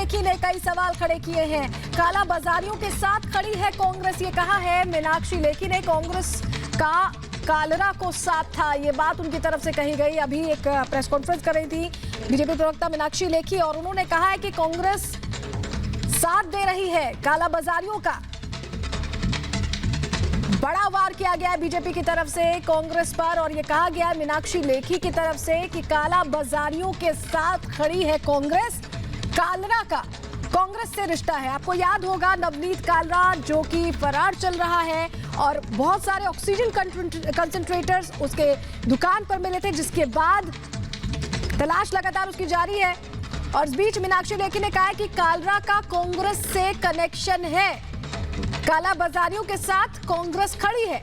लेखी ने कई सवाल खड़े किए हैं। काला बाजारियों के साथ खड़ी है कांग्रेस, ये कहा है मीनाक्षी लेखी ने। कांग्रेस का कालरा को साथ था, ये बात उनकी तरफ से कही गई। अभी एक प्रेस कॉन्फ्रेंस कर रही थी बीजेपी प्रवक्ता मीनाक्षी लेखी और उन्होंने कहा है कि कांग्रेस साथ दे रही है काला बाजारियों का। बड़ा वार किया गया है बीजेपी की तरफ से कांग्रेस पर और ये कहा गया है मीनाक्षी लेखी की तरफ से कि काला बाजारियों के साथ खड़ी है कांग्रेस। कालरा का कांग्रेस से रिश्ता है। आपको याद होगा नवनीत कालरा जो कि फरार चल रहा है और बहुत सारे ऑक्सीजन कंसंट्रेटर्स उसके दुकान पर मिले थे, जिसके बाद तलाश लगातार उसकी जारी है। और इस बीच मीनाक्षी लेखी ने कहा है कि कालरा का कांग्रेस से कनेक्शन है, काला बाजारियों के साथ कांग्रेस खड़ी है।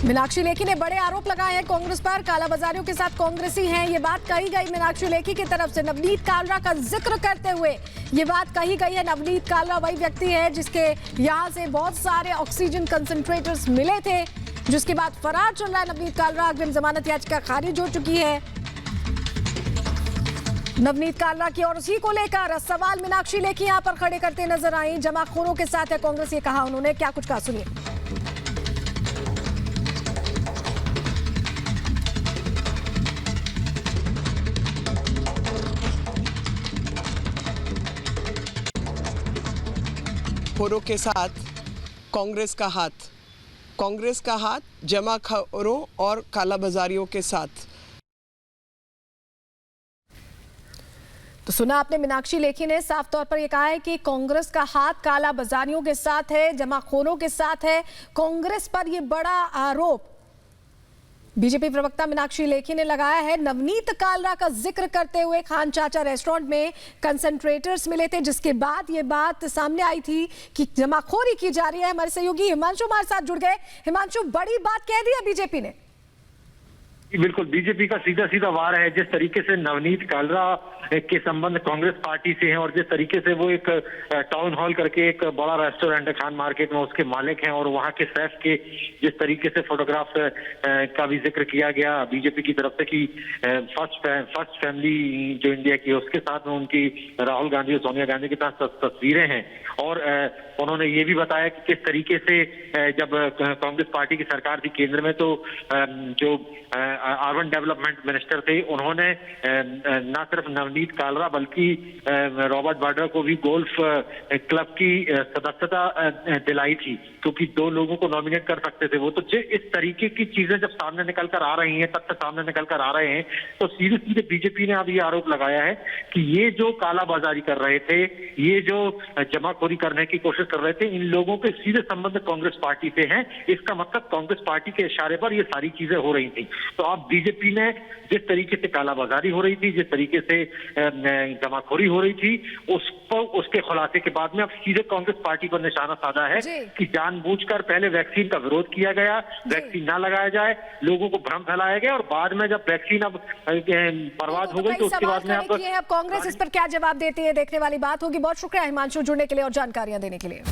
मीनाक्षी लेखी ने बड़े आरोप लगाए हैं कांग्रेस पर, काला बाजारियों के साथ कांग्रेसी हैं, ये बात कही गई मीनाक्षी लेखी की तरफ से। नवनीत कालरा का जिक्र करते हुए ये बात कही गई है। नवनीत कालरा वही व्यक्ति है जिसके यहां से बहुत सारे ऑक्सीजन कंसंट्रेटर्स मिले थे, जिसके बाद फरार चल रहा है नवनीत कालरा। अग्रिम जमानत याचिका खारिज हो चुकी है नवनीत कालरा की और उसी को लेकर सवाल मीनाक्षी लेखी यहां पर खड़े करते नजर आई। जमाखोरों के साथ है कांग्रेस, ये कहा उन्होंने। क्या कुछ कहा सुनिए। खोरों के साथ कांग्रेस का हाथ, कांग्रेस का हाथ जमाखोरों और काला बाजारियों के साथ। तो सुना आपने, मीनाक्षी लेखी ने साफ तौर पर यह कहा है कि कांग्रेस का हाथ काला बाजारियों के साथ है, जमाखोरों के साथ है। कांग्रेस पर यह बड़ा आरोप बीजेपी प्रवक्ता मीनाक्षी लेखी ने लगाया है। नवनीत कालरा का जिक्र करते हुए खान चाचा रेस्टोरेंट में कंसंट्रेटर्स मिले थे, जिसके बाद यह बात सामने आई थी कि जमाखोरी की जा रही है। हमारे सहयोगी हिमांशु हमारे साथ जुड़ गए। हिमांशु, बड़ी बात कह दी है बीजेपी ने। बिल्कुल, बीजेपी का सीधा सीधा वार है। जिस तरीके से नवनीत कालरा के संबंध कांग्रेस पार्टी से हैं और जिस तरीके से वो एक टाउन हॉल करके एक बड़ा रेस्टोरेंट है खान मार्केट में, उसके मालिक हैं, और वहां के शेफ के जिस तरीके से फोटोग्राफ का भी जिक्र किया गया बीजेपी की तरफ से कि फर्स्ट फैमिली जो इंडिया की है उसके साथ में उनकी राहुल गांधी और सोनिया गांधी के साथ तस्वीरें हैं। और उन्होंने ये भी बताया कि किस तरीके से जब कांग्रेस पार्टी की सरकार थी केंद्र में, तो जो अर्बन डेवलपमेंट मिनिस्टर थे उन्होंने न सिर्फ नवनीत कालरा बल्कि रॉबर्ट वाड्रा को भी गोल्फ क्लब की सदस्यता दिलाई थी, क्योंकि दो लोगों को नॉमिनेट कर सकते थे वो। तो इस तरीके की चीजें जब सामने निकल कर आ रही हैं, तथ्य सामने निकल कर आ रहे हैं, तो सीधे सीधे बीजेपी ने अब ये आरोप लगाया है कि ये जो कालाबाजारी कर रहे थे, ये जो जमाखोरी करने की कोशिश कर रहे थे, इन लोगों के सीधे संबंध कांग्रेस पार्टी से हैं। इसका मतलब कांग्रेस पार्टी के इशारे पर ये सारी चीजें हो रही थी। तो अब बीजेपी ने जिस तरीके से कालाबाजारी हो रही थी, जिस तरीके से जमाखोरी हो रही थी, उसके खुलासे के बाद में अब सीधे कांग्रेस पार्टी पर निशाना साधा है कि जानबूझकर पहले वैक्सीन का विरोध किया गया, वैक्सीन ना लगाया जाए, लोगों को भ्रम फैलाया गया, और बाद में जब वैक्सीन अब बर्बाद हो गई तो उसके बाद में अब कांग्रेस इस पर क्या जवाब देती है, देखने वाली बात होगी। बहुत शुक्रिया हिमांशु जुड़ने के लिए और जानकारियां देने के लिए।